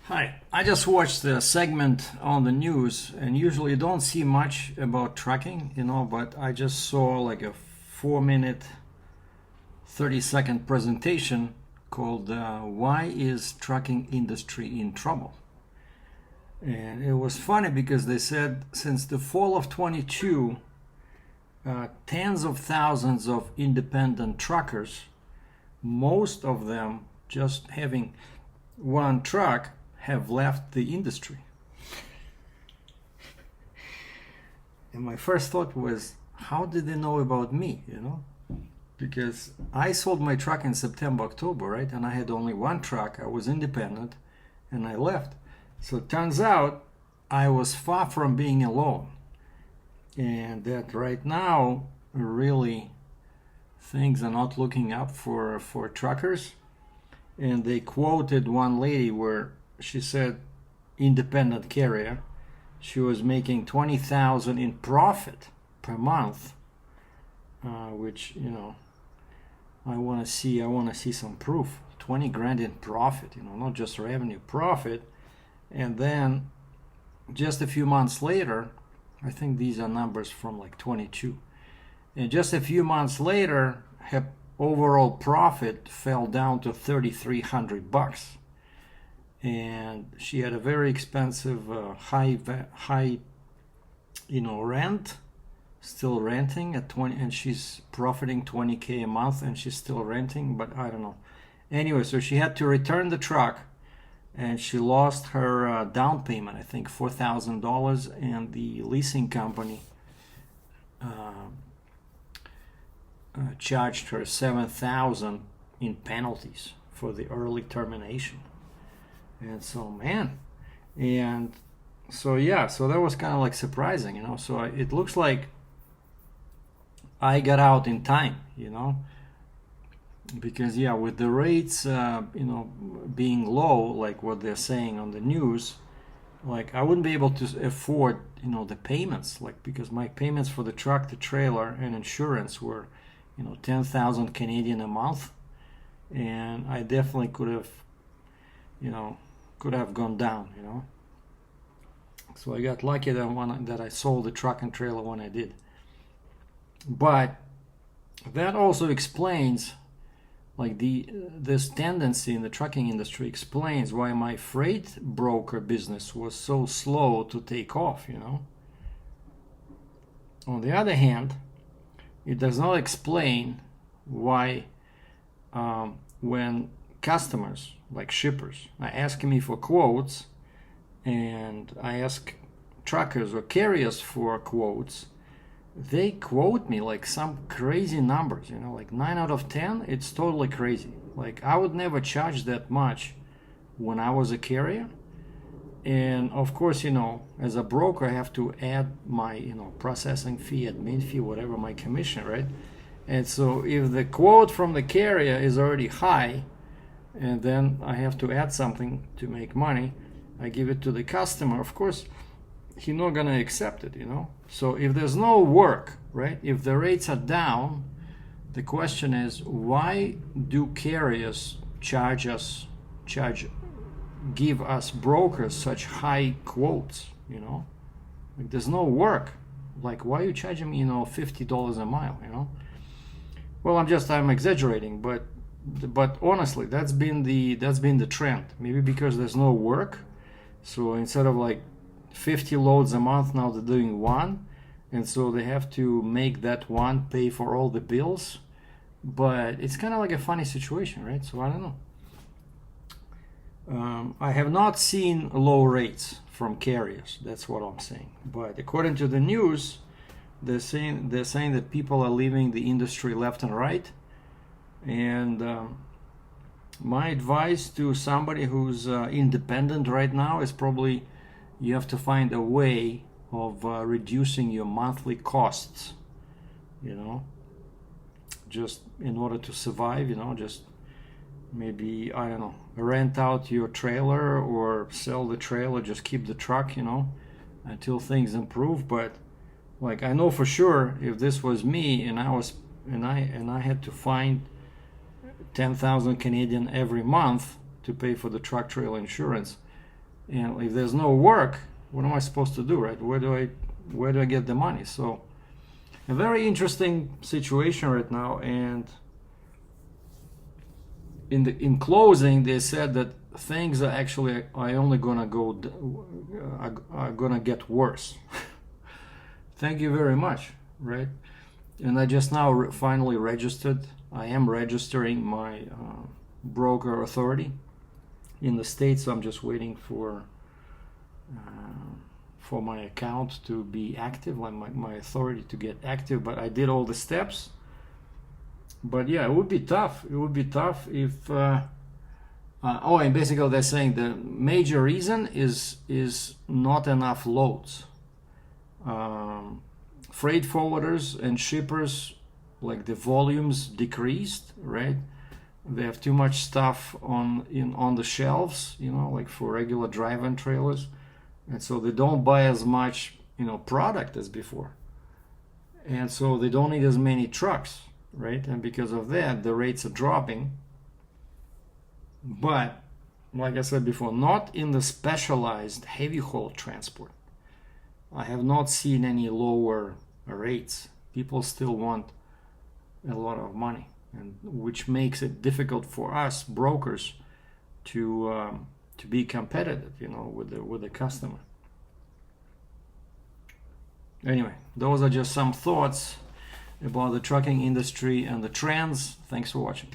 Hi, I just watched the segment on the news, and usually you don't see much about trucking, but I just saw like a 4 minute, 30-second presentation called Why is Trucking Industry in Trouble? And it was funny because they said since the fall of 22, tens of thousands of independent truckers, most of them just having one truck, have left the industry. And my first thought was, how did they know about me, Because I sold my truck in September, October, right? And I had only one truck. I was independent and I left. So it turns out I was far from being alone. And that right now, really, things are not looking up for truckers. And they quoted one lady where she said, independent carrier, she was making 20,000 in profit per month, which I want to see some proof. 20 grand in profit, not just revenue, profit. And then just a few months later, I think these are numbers from like 22, and just a few months later, her overall profit fell down to $3,300. And she had a very expensive high rent, still renting at 20, and she's profiting 20K a month, and she's still renting, but I don't know. Anyway, so she had to return the truck, and she lost her down payment, I think $4,000, and the leasing company charged her $7,000 in penalties for the early termination. And so, so that was kind of like surprising, So it looks like I got out in time, because with the rates, being low, like what they're saying on the news, like I wouldn't be able to afford, the payments, like because my payments for the truck, the trailer, and insurance were, 10,000 Canadian a month, and I definitely could have gone down, So I got lucky that I sold the truck and trailer when I did. But that also explains, like this tendency in the trucking industry explains why my freight broker business was so slow to take off, On the other hand, it does not explain why when customers, like shippers, are asking me for quotes, and I ask truckers or carriers for quotes, they quote me like some crazy numbers, like 9 out of 10, it's totally crazy. Like I would never charge that much when I was a carrier. And of course, as a broker, I have to add my, processing fee, admin fee, whatever, my commission, right? And so if the quote from the carrier is already high, and then I have to add something to make money, I give it to the customer, of course, he's not going to accept it, So if there's no work, right, if the rates are down, the question is, why do carriers give us brokers such high quotes, Like there's no work. Like why are you charging me, $50 a mile, Well, I'm exaggerating, but honestly, that's been the trend. Maybe because there's no work, so instead of like 50 loads a month, now they're doing one, and so they have to make that one pay for all the bills. But it's kind of like a funny situation, right? So I don't know. I have not seen low rates from carriers. That's what I'm saying. But according to the news, they're saying that people are leaving the industry left and right. And my advice to somebody who's independent right now is probably you have to find a way of reducing your monthly costs, just in order to survive, just maybe, I don't know, rent out your trailer or sell the trailer, just keep the truck, until things improve. But like I know for sure if this was me and I had to find 10,000 Canadian every month to pay for the truck trailer insurance, And if there's no work, what am I supposed to do, right? Where do I get the money? So a very interesting situation right now. And in closing, they said that things are actually only gonna get worse. Thank you very much, right? And I just now finally registered. I am registering my broker authority in the States. So I'm just waiting for my account to be active, like my authority to get active. But I did all the steps. But yeah, it would be tough. It would be tough if. And basically they're saying the major reason is not enough loads. Freight forwarders and shippers, like the volumes decreased, right? They have too much stuff on the shelves, like for regular drive-in trailers, and so they don't buy as much, product as before, and so they don't need as many trucks, right? And because of that, the rates are dropping. But like I said before, not in the specialized heavy haul transport. I have not seen any lower rates. People still want a lot of money, and which makes it difficult for us brokers to be competitive, with the customer. Anyway, those are just some thoughts about the trucking industry and the trends. Thanks for watching.